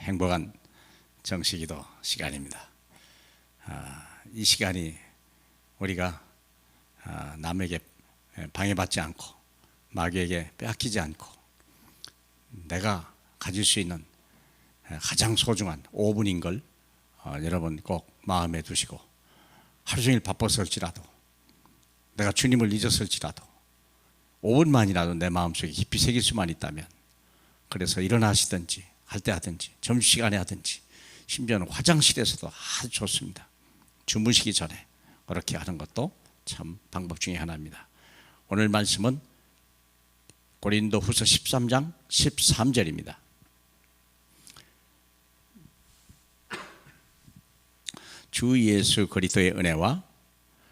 행복한 정식기도 시간입니다. 이 시간이 우리가 남에게 방해받지 않고 마귀에게 빼앗기지 않고 내가 가질 수 있는 가장 소중한 5분인 걸 여러분 꼭 마음에 두시고, 하루 종일 바빴을지라도 내가 주님을 잊었을지라도 5분만이라도 내 마음속에 깊이 새길 수만 있다면, 그래서 일어나시든지 할 때 하든지 점심시간에 하든지 심지어는 화장실에서도 아주 좋습니다. 주무시기 전에 그렇게 하는 것도 참 방법 중에 하나입니다. 오늘 말씀은 고린도후서 13장 13절입니다. 주 예수 그리스도의 은혜와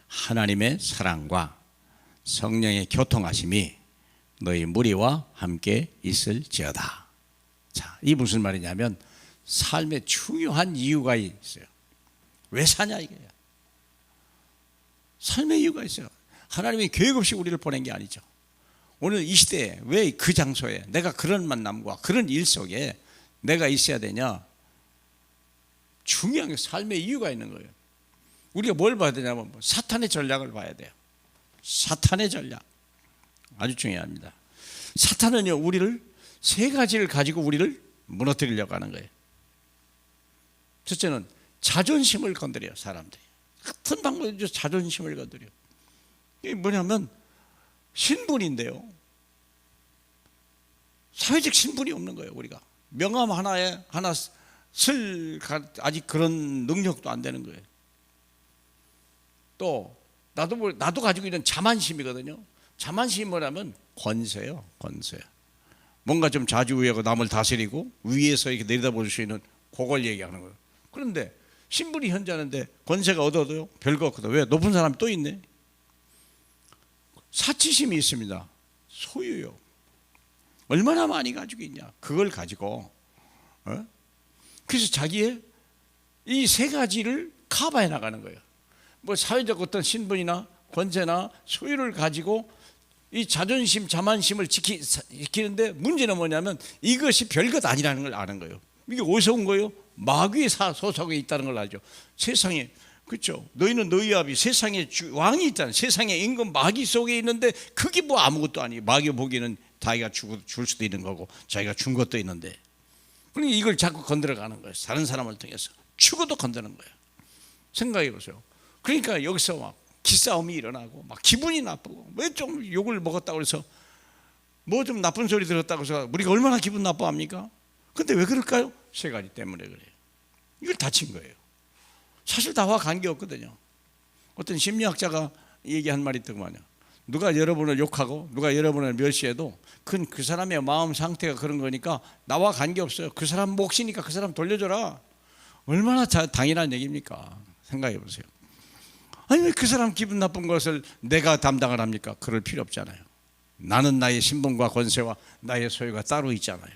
하나님의 사랑과 성령의 교통하심이 너희 무리와 함께 있을지어다. 자, 이 무슨 말이냐면 삶에 중요한 이유가 있어요. 왜 사냐 이거예요. 삶의 이유가 있어요. 하나님이 계획 없이 우리를 보낸 게 아니죠. 오늘 이 시대에 왜 그 장소에 내가 그런 만남과 그런 일 속에 내가 있어야 되냐? 중요한 게 삶의 이유가 있는 거예요. 우리가 뭘 봐야 되냐면 사탄의 전략을 봐야 돼요. 사탄의 전략 아주 중요합니다. 사탄은요, 우리를 세 가지를 가지고 우리를 무너뜨리려고 하는 거예요. 첫째는 자존심을 건드려요. 사람들이 같은 방법이죠. 자존심을 건드려. 이게 뭐냐면 신분인데요, 사회적 신분이 없는 거예요. 우리가 명함 하나에 하나 쓸 아직 그런 능력도 안 되는 거예요. 또 나도 가지고 있는 자만심이거든요. 자만심이 뭐냐면 권세요. 권세. 뭔가 좀 자주우하고 남을 다스리고 위에서 이렇게 내려다볼 수 있는 그걸 얘기하는 거예요. 그런데 신분이 현저하는데 권세가 얻어도요 별거 없거든. 왜? 높은 사람이 또 있네. 사치심이 있습니다. 소유요. 얼마나 많이 가지고 있냐. 그걸 가지고 그래서 자기의 이 세 가지를 커버해 나가는 거예요. 뭐 사회적 어떤 신분이나 권세나 소유를 가지고 이 자존심, 자만심을 지키는데 문제는 뭐냐면 이것이 별것 아니라는 걸 아는 거예요. 이게 어디서 온 거예요? 마귀의 소속에 있다는 걸 알죠. 세상에, 그렇죠? 너희는 너희 아비 세상에 왕이 있다는, 세상에 임금 마귀 속에 있는데 그게 뭐 아무것도 아니에요. 마귀 보기에는 자기가 줄 수도 있는 거고 자기가 준 것도 있는데, 그러니까 이걸 자꾸 건드려가는 거예요. 다른 사람을 통해서 죽어도 건드는 거예요. 생각해 보세요. 그러니까 여기서 막 기싸움이 일어나고 막 기분이 나쁘고, 왜 좀 욕을 먹었다고 해서 뭐 좀 나쁜 소리 들었다고 해서 우리가 얼마나 기분 나빠합니까? 근데 왜 그럴까요? 세 가지 때문에 그래요. 이걸 다친 거예요. 사실 다와 관계없거든요. 어떤 심리학자가 얘기한 말이 있더구만요. 누가 여러분을 욕하고 누가 여러분을 멸시해도 그건 그 사람의 마음 상태가 그런 거니까 나와 관계없어요. 그 사람 몫이니까 그 사람 돌려줘라. 얼마나 당연한 얘기입니까? 생각해 보세요. 아니 왜 그 사람 기분 나쁜 것을 내가 담당을 합니까? 그럴 필요 없잖아요. 나는 나의 신분과 권세와 나의 소유가 따로 있잖아요.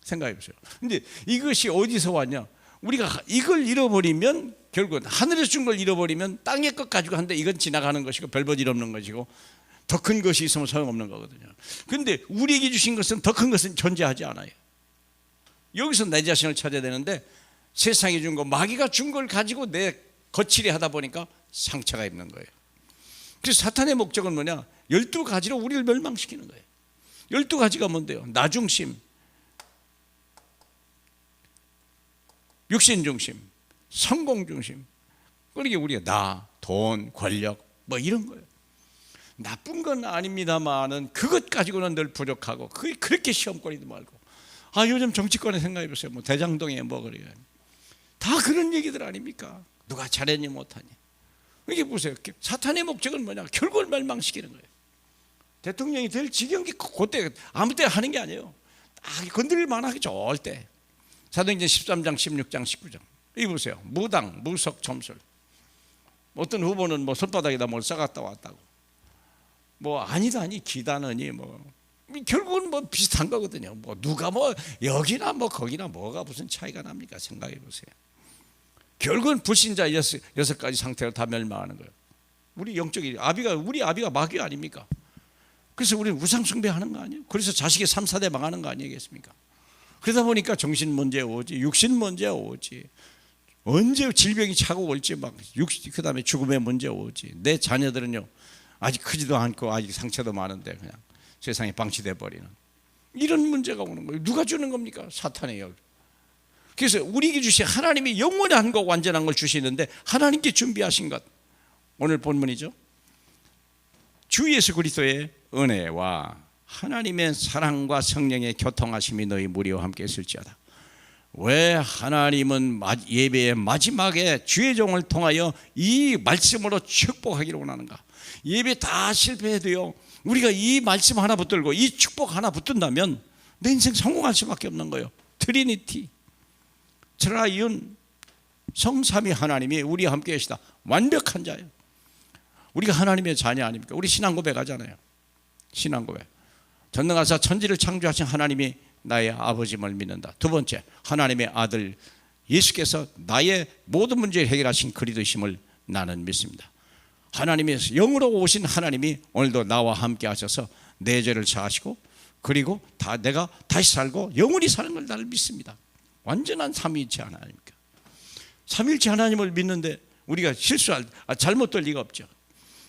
생각해 보세요. 근데 이것이 어디서 왔냐? 우리가 이걸 잃어버리면 결국은 하늘에서 준 걸 잃어버리면 땅의 것 가지고 하는데 이건 지나가는 것이고 별볼일 없는 것이고 더 큰 것이 있으면 소용없는 거거든요. 그런데 우리에게 주신 것은 더 큰 것은 존재하지 않아요. 여기서 내 자신을 찾아야 되는데 세상에 준 거, 마귀가 준 걸 가지고 내 거칠이 하다 보니까 상처가 있는 거예요. 그래서 사탄의 목적은 뭐냐? 12가지로 우리를 멸망시키는 거예요. 12가지가 뭔데요? 나중심, 육신중심, 성공중심. 그러니까 우리가 나, 돈, 권력 뭐 이런 거예요. 나쁜 건 아닙니다만은 그것 가지고는 늘 부족하고, 그게 그렇게 시험거리도 말고, 요즘 정치권에 생각해 보세요. 뭐 대장동에 뭐 그래요. 다 그런 얘기들 아닙니까? 누가 잘했니 못하니. 이게 보세요. 사탄의 목적은 뭐냐? 결국을 멸망시키는 거예요. 대통령이 될 지경이 그때 아무 때 하는 게 아니에요. 건드릴 만하게 좋을 때. 사도행전 13장 16장 19장 이 보세요. 무당, 무속, 점술. 어떤 후보는 뭐 손바닥에다 뭘 싸갔다 왔다고, 뭐 아니다니 기다느니 뭐 결국은 뭐 비슷한 거거든요. 뭐 누가 뭐 여기나 뭐 거기나 뭐가 무슨 차이가 납니까? 생각해 보세요. 결국은 불신자 6가지 상태로 다 멸망하는 거예요. 우리 영적인 우리 아비가 마귀 아닙니까? 그래서 우리는 우상 숭배하는 거 아니에요? 그래서 자식의 3, 4대 망하는 거 아니겠습니까? 그러다 보니까 정신 문제 오지, 육신 문제 오지, 언제 질병이 차고 올지 막 그다음에 죽음의 문제 오지. 내 자녀들은요 아직 크지도 않고 아직 상처도 많은데 그냥 세상에 방치돼 버리는 이런 문제가 오는 거예요. 누가 주는 겁니까? 사탄이에요. 그래서 우리에게 주신 하나님이 영원한 거 완전한 걸 주시는데 하나님께 준비하신 것, 오늘 본문이죠. 주 예수 그리스도의 은혜와 하나님의 사랑과 성령의 교통하심이 너희 무리와 함께 있을지어다. 왜 하나님은 예배의 마지막에 주의 종을 통하여 이 말씀으로 축복하기를 원하는가? 예배 다 실패해도요 우리가 이 말씀 하나 붙들고 이 축복 하나 붙든다면 내 인생 성공할 수밖에 없는 거예요. 트리니티, 트라이온, 성삼위 하나님이 우리와 함께 계시다. 완벽한 자예요. 우리가 하나님의 자녀 아닙니까? 우리 신앙 고백하잖아요. 신앙 고백. 전능하사 천지를 창조하신 하나님이 나의 아버지임을 믿는다. 두 번째, 하나님의 아들 예수께서 나의 모든 문제를 해결하신 그리스도심을 나는 믿습니다. 하나님의 영으로 오신 하나님이 오늘도 나와 함께 하셔서 내 죄를 사하시고 그리고 내가 다시 살고 영원히 사는 걸 나를 믿습니다. 완전한 삼위일체 하나님입니까? 삼위일체 하나님을 믿는데 우리가 잘못될 리가 없죠.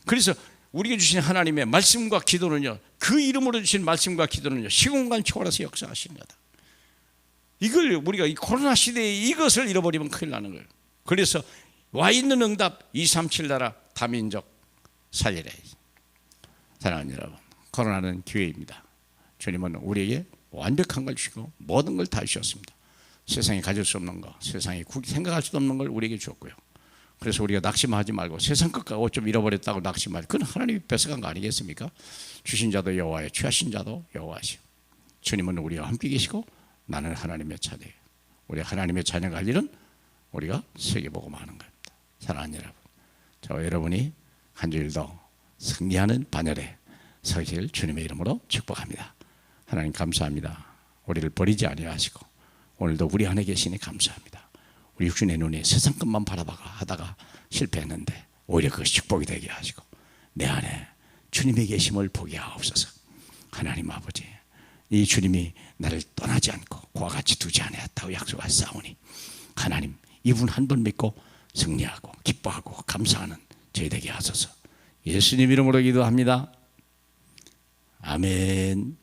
그래서 우리에게 주신 하나님의 말씀과 기도는요, 그 이름으로 주신 말씀과 기도는요 시공간 초월해서 역사하십니다. 이걸 우리가 이 코로나 시대에 이것을 잃어버리면 큰일 나는 거예요. 그래서 와 있는 응답 237 나라 다민족 살리래. 사랑하는 여러분, 코로나는 기회입니다. 주님은 우리에게 완벽한 걸 주시고 모든 걸 다 주셨습니다. 세상에 가질 수 없는 거, 세상에 생각할 수도 없는 걸 우리에게 주었고요. 그래서 우리가 낙심하지 말고 세상 것 가고 좀 잃어버렸다고 낙심하지, 그건 하나님이 뺏어간 거 아니겠습니까? 주신 자도 여호와여, 취하신 자도 여호와시오. 주님은 우리와 함께 계시고 나는 하나님의 자녀예요. 우리 하나님의 자녀가 할 일은 우리가 세계복음하는 겁니다. 사랑하는 여러분, 저와 여러분이 한 주일도 승리하는 반열에 서길 주님의 이름으로 축복합니다. 하나님 감사합니다. 우리를 버리지 아니하시고 오늘도 우리 안에 계시니 감사합니다. 우리 육신의 눈이 세상 것만 바라다가 실패했는데 오히려 그것이 축복이 되게 하시고 내 안에 주님의 계심을 보게 하옵소서. 하나님 아버지, 이 주님이 나를 떠나지 않고 그와 같이 두지 아니하였다고 약속하셨사오니 하나님, 이분 한 번 믿고 승리하고 기뻐하고 감사하는 저희 되게 하소서. 예수님 이름으로 기도합니다. 아멘.